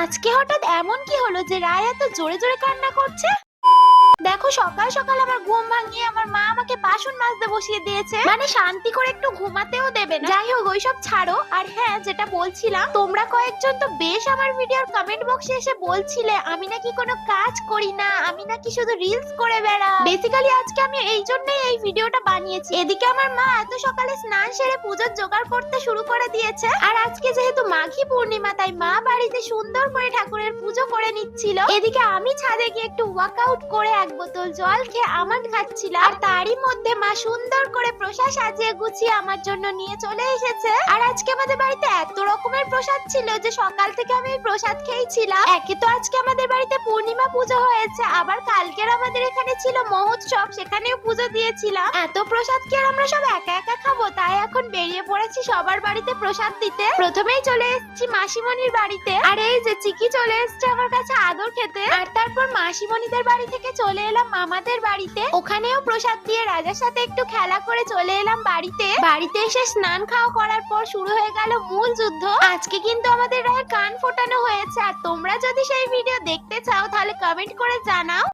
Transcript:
আজকে হঠাৎ এমন কি হলো যে রায় এত জোরে জোরে কান্না করছে? দেখো সকাল সকাল আমার ঘুম ভাঙিয়ে আমার মা আমাকে বাসন মাজতে বসিয়ে দিয়েছে, মানে শান্তি করে একটু ঘুমাতেও দেবে না। যাই হোক ওইসব ছাড়ো। আর হ্যাঁ, যেটা বলছিলাম, তোমরা কয়েকজন তো বেশ আমার ভিডিওর কমেন্ট বক্সে এসে বলছিলে আমি নাকি কোনো কাজ করি না, আমি নাকি শুধু রিলস করে বেড়াই। বেসিক্যালি আজকে আমি এই জন্যই এই ভিডিওটা বানিয়েছি। এদিকে আমার মা এত সকালে স্নান সেরে পুজোর জোগাড় করতে শুরু করে দিয়েছে, আর আজকে যেহেতু মাঘী পূর্ণিমা তাই মা বাড়িতে সুন্দর করে ঠাকুরের পুজো করে নিচ্ছিল। এদিকে আমি ছাদে গিয়ে একটু ওয়ার্কআউট করে এক বোতল জল খেয়ে আমান্ড খাচ্ছিলাম, আর তারই মধ্যে মা সুন্দর করে প্রসাদ সাজিয়ে গুছিয়ে আমার জন্য নিয়ে চলে এসেছে। আর আজকে আমাদের বাড়িতে এত রকমের প্রসাদ ছিল যে সকাল থেকে আমি প্রসাদ খেয়েছিলাম। একে তো আজকে আমাদের বাড়িতে পূর্ণিমা পুজো হয়েছে, আবার কালকের আমাদের এখানে ছিল মহোৎসব, সেখানেও পুজো দিয়েছিলাম। এত প্রসাদ কি আর আমরা সব একা একা খাবো? তাই এখন বেরিয়ে পড়েছি সবার বাড়িতে প্রসাদ দিতে। প্রথমেই চলে এসেছি মাসিমণির বাড়িতে, আর এই যে চিকি চলে এসেছে আমার কাছে আদর খেতে। আর তারপর মাসিমণিদের বাড়ি থেকে চলে এলাম মামাদের বাড়িতে, ওখানেও প্রসাদ দিয়ে রাজার সাথে একটু খেলা করে চলে এলাম বাড়িতে এসে স্নান খাওয়া করার পর শুরু হয়ে গেল মূল যুদ্ধ। আজকে কিন্তু আমাদের রায়ের কান ফোটানো হয়েছে, আর তোমরা যদি সেই ভিডিও দেখতে চাও তাহলে কমেন্ট করে জানাও।